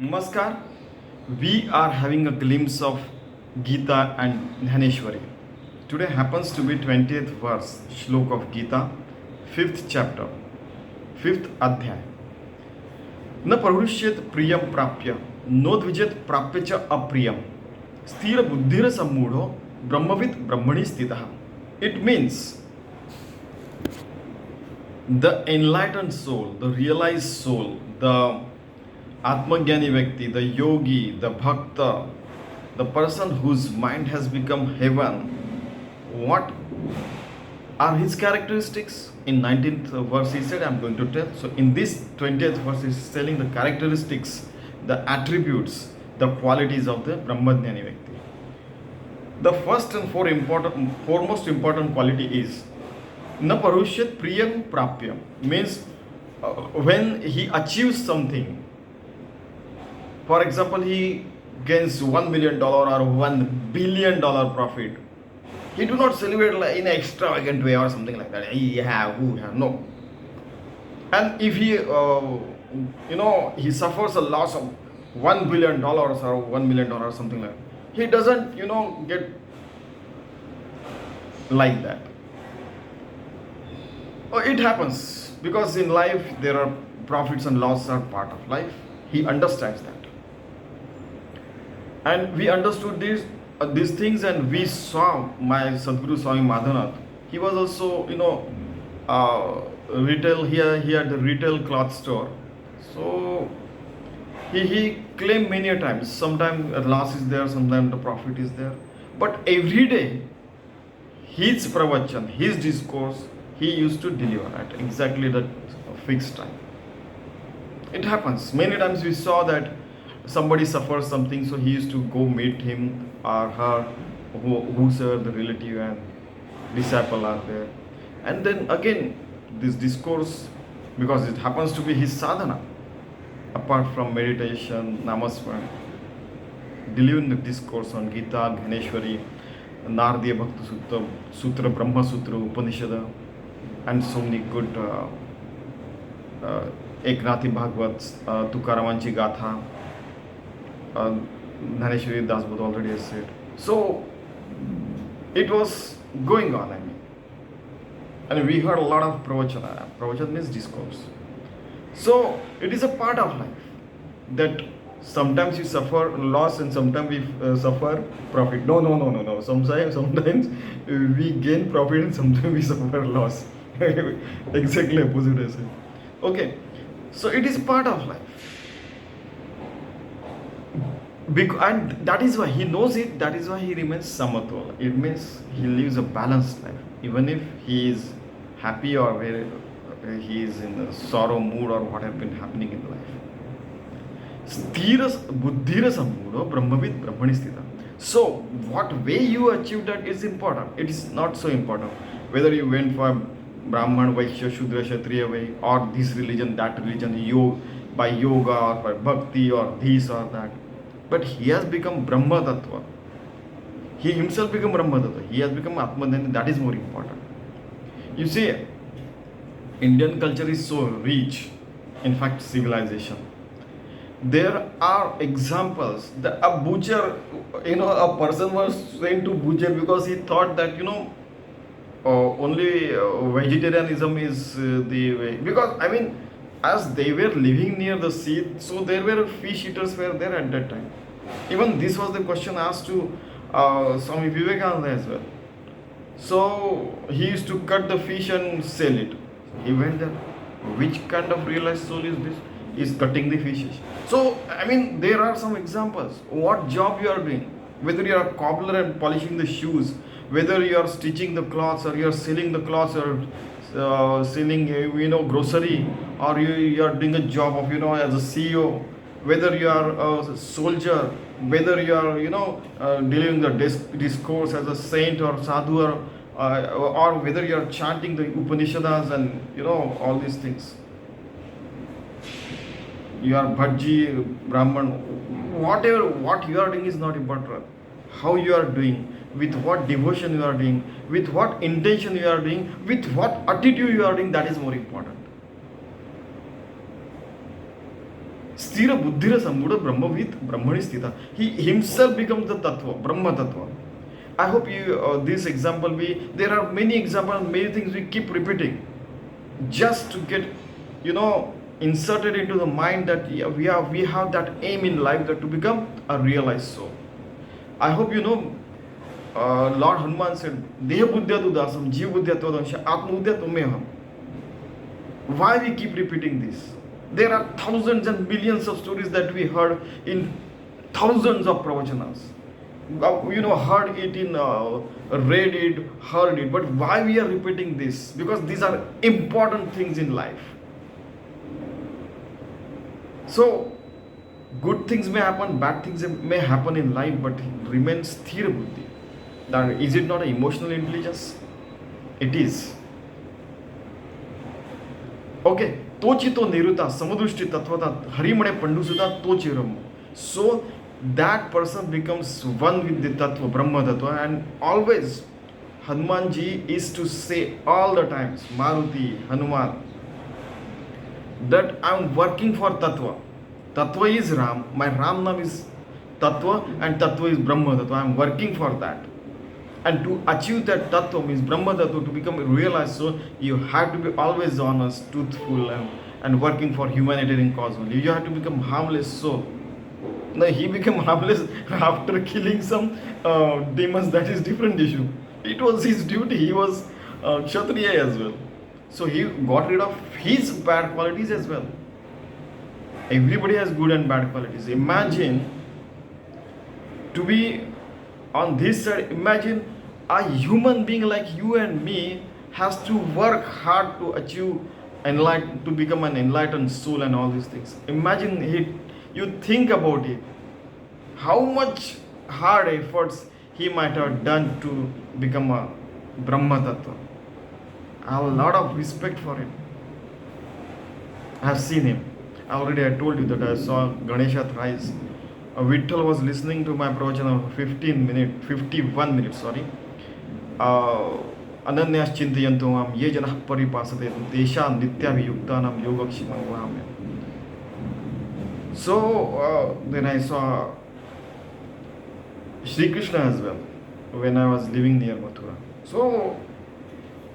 Namaskar. We are having a glimpse of Geeta and Dnyaneshwari. Today happens to be 20th verse, Shlok of Geeta, 5th chapter, 5th Adhyay. न प्रहृष्येत प्रियम प्राप्य नोद्विजेत प्राप्य च अप्रियम स्थिर बुद्धिर सम्मूढ़ो ब्रह्मविद ब्रह्मणि स्थितः. It means the enlightened soul, the realized soul, the Atmagyani Vyakti, the yogi, the bhakta, the person whose mind has become heaven, what are his characteristics? In 19th verse he said, I'm going to tell. So in this 20th verse he is telling the characteristics, the attributes, the qualities of the Brahmajnani Vyakti. The first and foremost important quality is Na parushyat priyam prapyam, means when he achieves something. For example, he gains $1 million or $1 billion profit. He do not celebrate like in an extravagant way or something like that. No. And if he, he suffers a loss of $1 billion or $1 million or something like that, he doesn't, get like that. It happens because in life there are profits and losses are part of life. He understands that. And we understood these things, and we saw my Sadguru Swami Madhanath. He was also, retail. He had the retail cloth store. So he claimed many a times. Sometimes a loss is there, sometimes the profit is there. But every day, his pravachan, his discourse, he used to deliver at exactly that fixed time. It happens. Many times we saw that somebody suffers something, so he used to go meet him or her, whosoever the relative and disciple are there. And then again, this discourse, because it happens to be his sadhana, apart from meditation, namasmran, delivering the discourse on Geeta, Gyaneshwari, Nardiya Bhakta Sutra, Brahma Sutra, Upanishad, and so many good Eknathi Bhagavad, Tukaramanchi Gatha, Dnyaneshwari Dasbodh already has said. So it was going on, and we heard a lot of pravachana. Pravachana means discourse. So it is a part of life that sometimes we suffer loss and sometimes we suffer profit. No. Sometimes we gain profit and sometimes we suffer loss. Exactly opposite I said. Okay, so it is part of life. And that is why he knows it, that is why he remains samatola. It means he lives a balanced life. Even if he is happy or where he is in a sorrow mood or what has been happening in life. Sthiras buddhira sammudo brahmavid brahmani sthita. So what way you achieve that is important. It is not so important whether you went for Brahman, Vaishya, Shudra, Kshatriya way, or this religion, that religion, by yoga or by bhakti or this or that. But he has become Brahma Tattva. He himself become Brahma Tattva. He has become Atmadhyani. That is more important. You see, Indian culture is so rich, in fact, civilization. There are examples. A butcher, a person was saying to butcher because he thought that, only vegetarianism is the way. Because, as they were living near the sea, so there were fish eaters were there at that time. Even this was the question asked to Swami Vivekananda as well. So he used to cut the fish and sell it. He went there. Which kind of realized soul is this? Is cutting the fishes. So there are some examples. What job you are doing? Whether you are a cobbler and polishing the shoes, whether you are stitching the cloths or you are selling the cloths or selling grocery, or you are doing a job of as a CEO, whether you are a soldier, whether you are delivering the discourse as a saint or sadhu, or whether you are chanting the Upanishads and all these things, you are bhajji, brahman, whatever what you are doing is not important. How you are doing, with what devotion you are doing, with what intention you are doing, with what attitude you are doing, that is more important. Sthira buddhira sambuddha brahmavit brahmani sthita. He himself becomes the tattva, Brahma tattva. I hope you this example there are many examples, many things we keep repeating just to get inserted into the mind that we have that aim in life, that to become a realized soul. I hope Lord Hanuman said, Deha buddhya tu dasam, jeev buddhya tu dansha, atma buddhya tu meham. Why we keep repeating this? There are thousands and millions of stories that we heard in thousands of pravachanas. Heard it in, read it, heard it. But why we are repeating this? Because these are important things in life. So, good things may happen, bad things may happen in life, but it remains sthira buddhi. That is it not an emotional intelligence? It is. Okay. Tochito niruta samudrushti tatvata harimane pandusuta tochiram. So that person becomes one with the tattva, Brahma tattva, and always Hanumanji is to say all the times, Maruti, Hanuman, that I am working for tattva. Tattva is Ram, my Ram Nam is tattva, and tattva is Brahma tattva. I am working for that. And to achieve that tattva, means Brahma tattva, to become a realized soul, you have to be always honest, truthful, and working for humanitarian cause only. You have to become harmless soul. Now he became harmless after killing some demons. That is different issue. It was his duty. He was Kshatriya as well. So he got rid of his bad qualities as well. Everybody has good and bad qualities. Imagine to be on this side. Imagine a human being like you and me has to work hard to achieve to become an enlightened soul and all these things. Imagine it. You think about it, how much hard efforts he might have done to become a Brahma Tattva. I have a lot of respect for him. I have seen him. I told you that I saw Ganesha thrice. Vittal was listening to my pravachana for 51 minutes, sorry. Ananyas chintayantum ye janah paripasate desha nityabhiyuktanam yogakshimam vahamya. So then I saw Sri Krishna as well when I was living near Mathura. So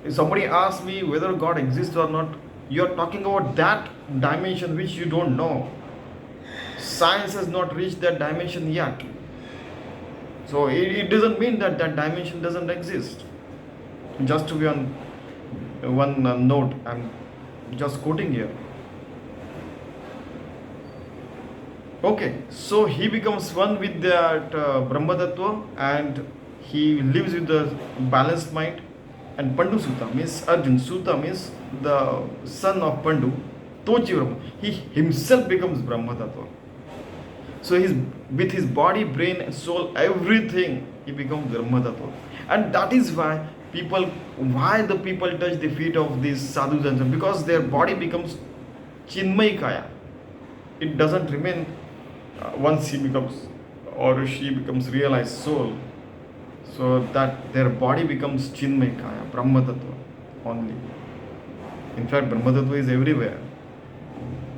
if somebody asks me whether God exists or not, you are talking about that dimension which you don't know. Science has not reached that dimension yet. So it doesn't mean that that dimension doesn't exist. Just to be on one note, I'm just quoting here. Okay, so he becomes one with that Brahma Tattva, and he lives with the balanced mind. And Pandu Sutta means Arjun. Sutta means the son of Pandu. Tochi Brahma. He himself becomes Brahma Tattva. So with his body, brain, and soul, everything, he becomes Brahma Tattva. And that is why the people touch the feet of these sadhus and so, because their body becomes Chinmay Kaya. It doesn't remain once he becomes or she becomes realized soul. So that their body becomes Chinmay Kaya, Brahma Tattva only. In fact, Brahma Tattva is everywhere.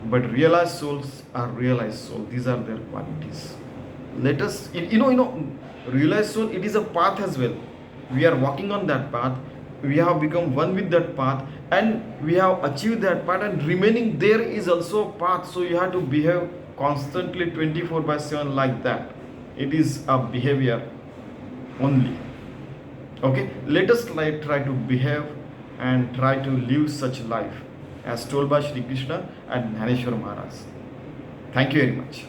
But realized souls are realized soul. These are their qualities. Let us, realized soul, it is a path as well. We are walking on that path. We have become one with that path, and we have achieved that path, and remaining there is also a path. So you have to behave constantly 24/7 like that. It is a behavior only. Okay, let us try to behave and try to live such life as told by Shri Krishna and Dnyaneshwari Maharaj. Thank you very much.